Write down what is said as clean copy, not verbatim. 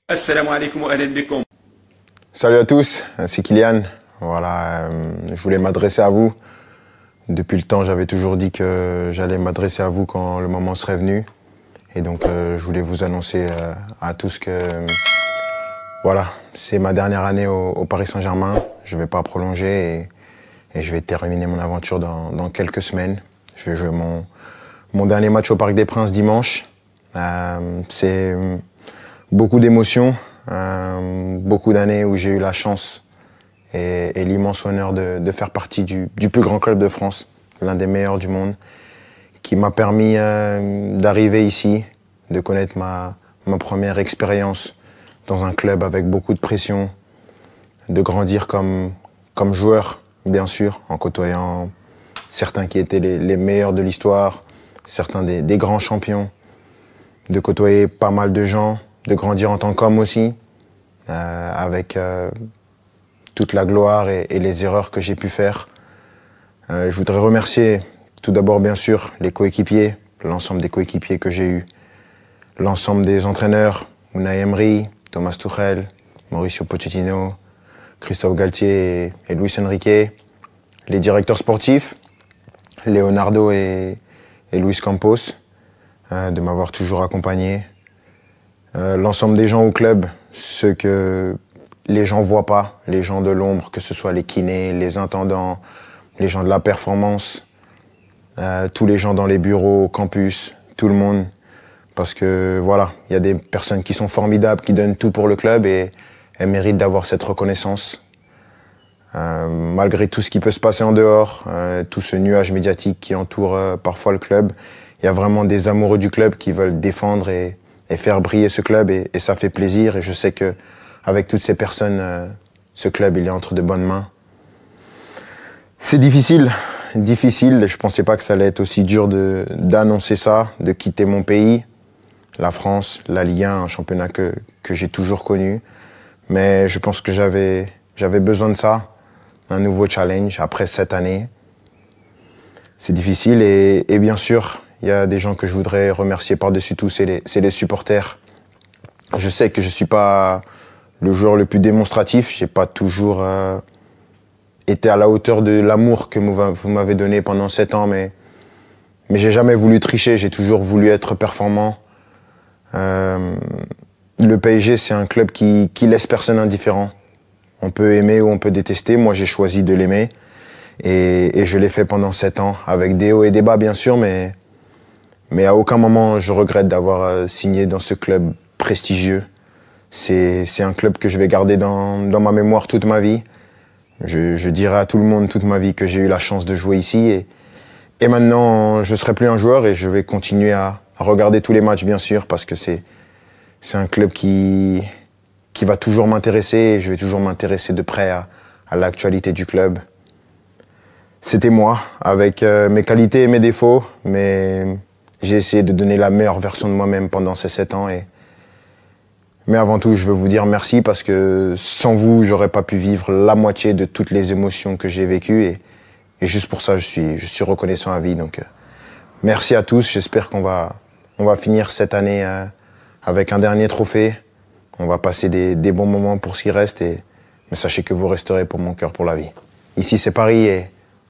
Assalamu alaikum wa ahlan bikum. Salut à tous, c'est Kylian. Voilà, je voulais m'adresser à vous. Depuis le temps, j'avais toujours dit que j'allais m'adresser à vous quand le moment serait venu. Et donc, je voulais vous annoncer à tous que voilà, c'est ma dernière année au Paris Saint-Germain. Je ne vais pas prolonger et je vais terminer mon aventure dans quelques semaines. Je vais jouer mon dernier match au Parc des Princes dimanche. C'est beaucoup d'émotions, beaucoup d'années où j'ai eu la chance et l'immense honneur de faire partie du plus grand club de France, l'un des meilleurs du monde, qui m'a permis d'arriver ici, de connaître ma première expérience dans un club avec beaucoup de pression, de grandir comme joueur, bien sûr, en côtoyant certains qui étaient les meilleurs de l'histoire, certains des grands champions, de côtoyer pas mal de gens, de grandir en tant qu'homme aussi, avec toute la gloire et les erreurs que j'ai pu faire. Je voudrais remercier tout d'abord, bien sûr, les coéquipiers, l'ensemble des coéquipiers que j'ai eus, l'ensemble des entraîneurs, Unai Emery, Thomas Tuchel, Mauricio Pochettino, Christophe Galtier et Luis Enrique, les directeurs sportifs, Leonardo et Luis Campos, de m'avoir toujours accompagné, l'ensemble des gens au club, ceux que les gens voient pas, les gens de l'ombre, que ce soit les kinés, les intendants, les gens de la performance, tous les gens dans les bureaux, au campus, tout le monde. Parce que voilà, il y a des personnes qui sont formidables, qui donnent tout pour le club et elles méritent d'avoir cette reconnaissance. Malgré tout ce qui peut se passer en dehors, tout ce nuage médiatique qui entoure parfois le club, il y a vraiment des amoureux du club qui veulent défendre et faire briller ce club et ça fait plaisir. Et je sais que avec toutes ces personnes, ce club il est entre de bonnes mains. C'est difficile. Je pensais pas que ça allait être aussi dur d'annoncer ça, de quitter mon pays, la France, la Ligue 1, un championnat que j'ai toujours connu. Mais je pense que j'avais besoin de ça, un nouveau challenge après 7 années. C'est difficile et bien sûr, il y a des gens que je voudrais remercier par-dessus tout, c'est les supporters. Je sais que je suis pas le joueur le plus démonstratif, j'ai pas toujours été à la hauteur de l'amour que vous m'avez donné pendant 7 ans, mais j'ai jamais voulu tricher, j'ai toujours voulu être performant. Le PSG, c'est un club qui laisse personne indifférent. On peut aimer ou on peut détester, moi j'ai choisi de l'aimer et je l'ai fait pendant 7 ans, avec des hauts et des bas bien sûr, mais à aucun moment je regrette d'avoir signé dans ce club prestigieux. C'est un club que je vais garder dans ma mémoire toute ma vie. Je dirai à tout le monde toute ma vie que j'ai eu la chance de jouer ici et maintenant je serai plus un joueur et je vais continuer à regarder tous les matchs bien sûr parce que c'est un club qui va toujours m'intéresser et je vais toujours m'intéresser de près à l'actualité du club. C'était moi avec mes qualités et mes défauts, mais j'ai essayé de donner la meilleure version de moi-même pendant ces 7 ans mais avant tout, je veux vous dire merci parce que sans vous, j'aurais pas pu vivre la moitié de toutes les émotions que j'ai vécues et juste pour ça, je suis reconnaissant à vie. Donc, merci à tous. J'espère qu'on va finir cette année avec un dernier trophée. On va passer des bons moments pour ce qui reste mais sachez que vous resterez pour mon cœur pour la vie. Ici, c'est Paris et